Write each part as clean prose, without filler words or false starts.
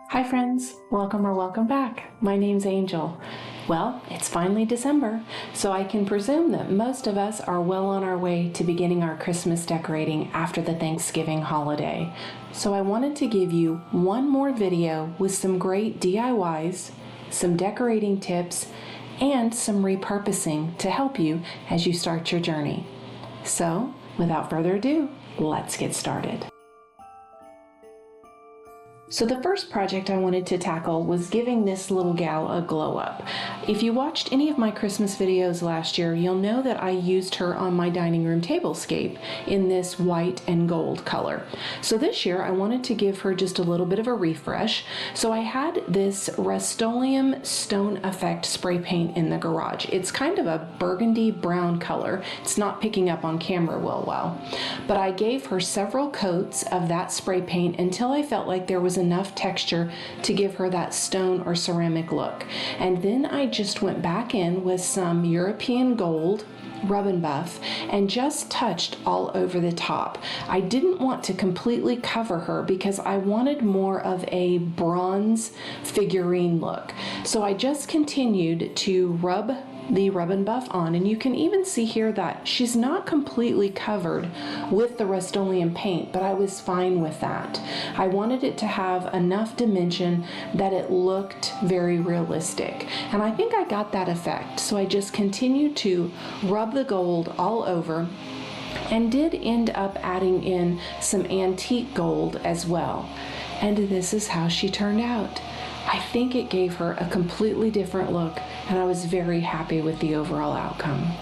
Hi friends, welcome or welcome back. My name's Angel. Well, it's finally December, so I can presume that most of us are well on our way to beginning our Christmas decorating after the Thanksgiving holiday. So I wanted to give you one more video with some great DIYs, some decorating tips, and some repurposing to help you as you start your journey. So, without further ado, let's get started. So the first project I wanted to tackle was giving this little gal a glow up. If you watched any of my Christmas videos last year, you'll know that I used her on my dining room tablescape in this white and gold color. So this year I wanted to give her just a little bit of a refresh. So I had this Rust-Oleum Stone Effect spray paint in the garage. It's kind of a burgundy brown color. It's not picking up on camera real well. But I gave her several coats of that spray paint until I felt like there was enough texture to give her that stone or ceramic look. And then I just went back in with some European gold rub and buff and just touched all over the top. I didn't want to completely cover her because I wanted more of a bronze figurine look. So I just continued to rub the rub and buff on, and you can even see here that she's not completely covered with the Rust-Oleum paint, but I was fine with that. I wanted it to have enough dimension that it looked very realistic, and I think I got that effect. So I just continued to rub the gold all over and did end up adding in some antique gold as well. And this is how she turned out. I think it gave her a completely different look, and I was very happy with the overall outcome.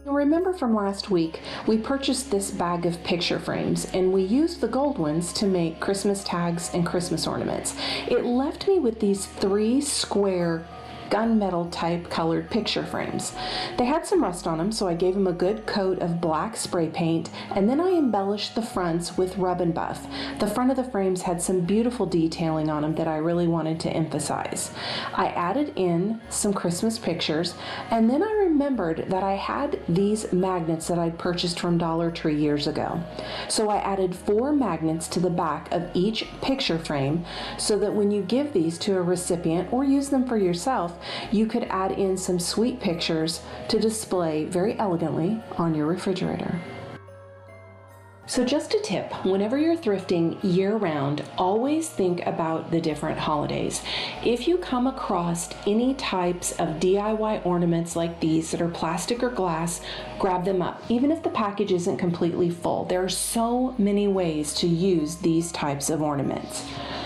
Now remember from last week, we purchased this bag of picture frames, and we used the gold ones to make Christmas tags and Christmas ornaments. It left me with these 3 square gunmetal type colored picture frames. They had some rust on them, so I gave them a good coat of black spray paint, and then I embellished the fronts with rub and buff. The front of the frames had some beautiful detailing on them that I really wanted to emphasize. I added in some Christmas pictures, and then I remembered that I had these magnets that I'd purchased from Dollar Tree years ago. So I added 4 magnets to the back of each picture frame so that when you give these to a recipient or use them for yourself, you could add in some sweet pictures to display very elegantly on your refrigerator. So just a tip, whenever you're thrifting year-round, always think about the different holidays. If you come across any types of DIY ornaments like these that are plastic or glass, grab them up. Even if the package isn't completely full, there are so many ways to use these types of ornaments.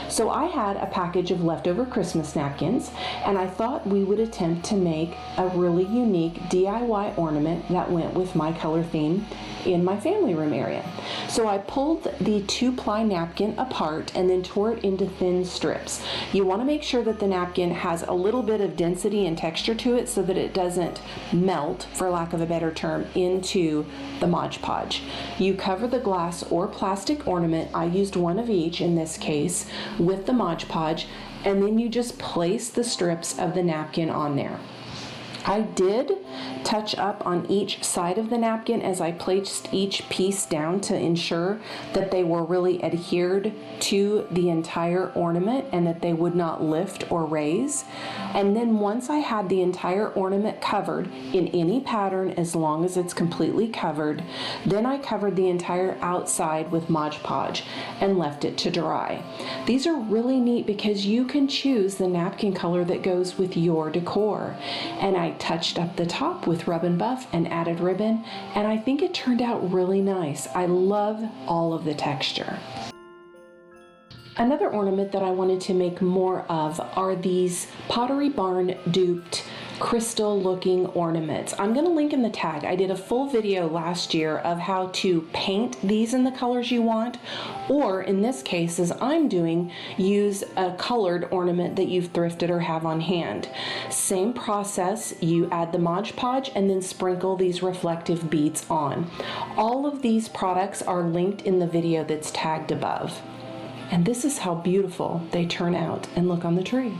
So I had a package of leftover Christmas napkins, and I thought we would attempt to make a really unique DIY ornament that went with my color theme in my family room area. So I pulled the 2-ply napkin apart and then tore it into thin strips. You want to make sure that the napkin has a little bit of density and texture to it so that it doesn't melt, for lack of a better term, into the Mod Podge. You cover the glass or plastic ornament, I used one of each in this case, with the Mod Podge, and then you just place the strips of the napkin on there. I did touch up on each side of the napkin as I placed each piece down to ensure that they were really adhered to the entire ornament and that they would not lift or raise. And then once I had the entire ornament covered in any pattern, as long as it's completely covered, then I covered the entire outside with Mod Podge and left it to dry. These are really neat because you can choose the napkin color that goes with your decor. And I touched up the top with rub and buff and added ribbon, and I think it turned out really nice. I love all of the texture. Another ornament that I wanted to make more of are these Pottery Barn duped crystal looking ornaments. I'm going to link in the tag. I did a full video last year of how to paint these in the colors you want, or in this case, as I'm doing, use a colored ornament that you've thrifted or have on hand. Same process, you add the Mod Podge and then sprinkle these reflective beads on. All of these products are linked in the video that's tagged above. And this is how beautiful they turn out and look on the tree.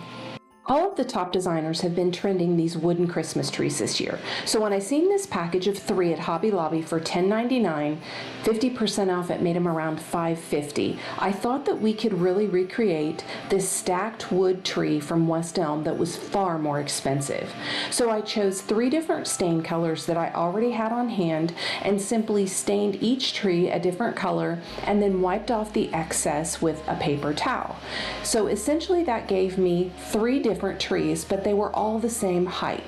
All of the top designers have been trending these wooden Christmas trees this year. So when I seen this package of 3 at Hobby Lobby for $10.99, 50% off, it made them around $5.50. I thought that we could really recreate this stacked wood tree from West Elm that was far more expensive. So I chose 3 different stain colors that I already had on hand and simply stained each tree a different color and then wiped off the excess with a paper towel. So essentially that gave me 3 different trees, but they were all the same height.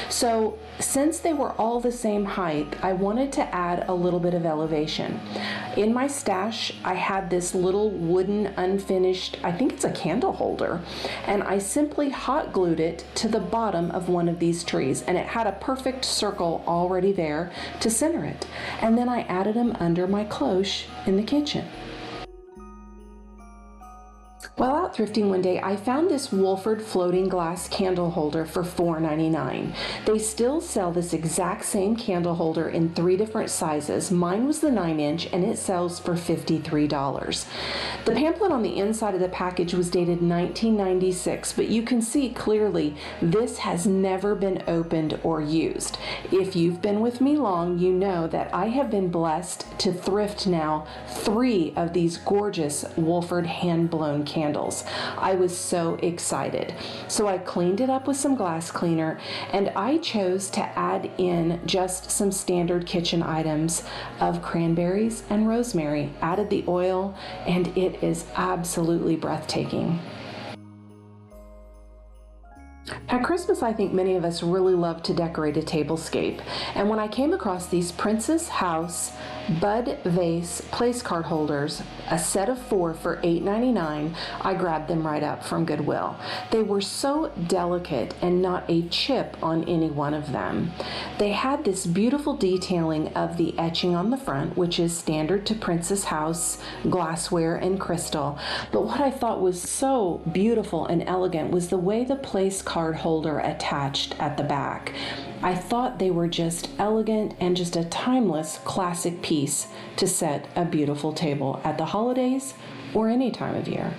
So since they were all the same height, I wanted to add a little bit of elevation. In my stash, I had this little wooden unfinished, I think it's a candle holder, and I simply hot glued it to the bottom of one of these trees, and it had a perfect circle already there to center it. And then I added them under my cloche in the kitchen. While out thrifting one day, I found this Wolford floating glass candle holder for $4.99. They still sell this exact same candle holder in 3 different sizes. Mine was the 9-inch and it sells for $53. The pamphlet on the inside of the package was dated 1996, but you can see clearly this has never been opened or used. If you've been with me long, you know that I have been blessed to thrift now 3 of these gorgeous Wolford hand-blown candles. I was so excited. So I cleaned it up with some glass cleaner, and I chose to add in just some standard kitchen items of cranberries and rosemary, added the oil, and it is absolutely breathtaking. At Christmas, I think many of us really love to decorate a tablescape, and when I came across these Princess House Bud Vase place card holders, a set of 4 for $8.99, I grabbed them right up from Goodwill. They were so delicate and not a chip on any one of them. They had this beautiful detailing of the etching on the front, which is standard to Princess House glassware and crystal, but what I thought was so beautiful and elegant was the way the place card holder attached at the back. I thought they were just elegant and just a timeless classic piece to set a beautiful table at the holidays or any time of year.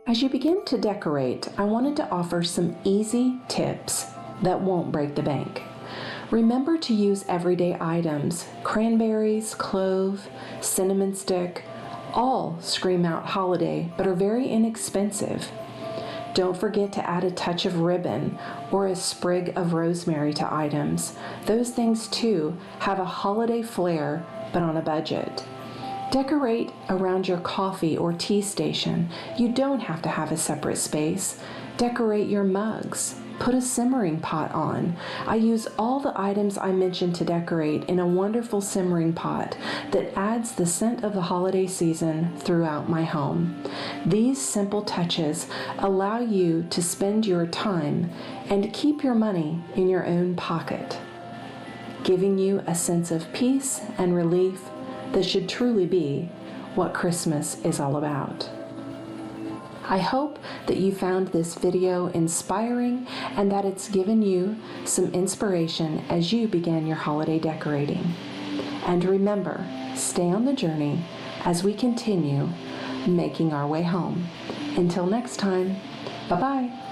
As you begin to decorate, I wanted to offer some easy tips that won't break the bank. Remember to use everyday items. Cranberries, clove, cinnamon stick, all scream out holiday but are very inexpensive. Don't forget to add a touch of ribbon or a sprig of rosemary to items. Those things too have a holiday flair, but on a budget. Decorate around your coffee or tea station. You don't have to have a separate space. Decorate your mugs. Put a simmering pot on. I use all the items I mentioned to decorate in a wonderful simmering pot that adds the scent of the holiday season throughout my home. These simple touches allow you to spend your time and keep your money in your own pocket, giving you a sense of peace and relief that should truly be what Christmas is all about. I hope that you found this video inspiring and that it's given you some inspiration as you began your holiday decorating. And remember, stay on the journey as we continue making our way home. Until next time, bye-bye.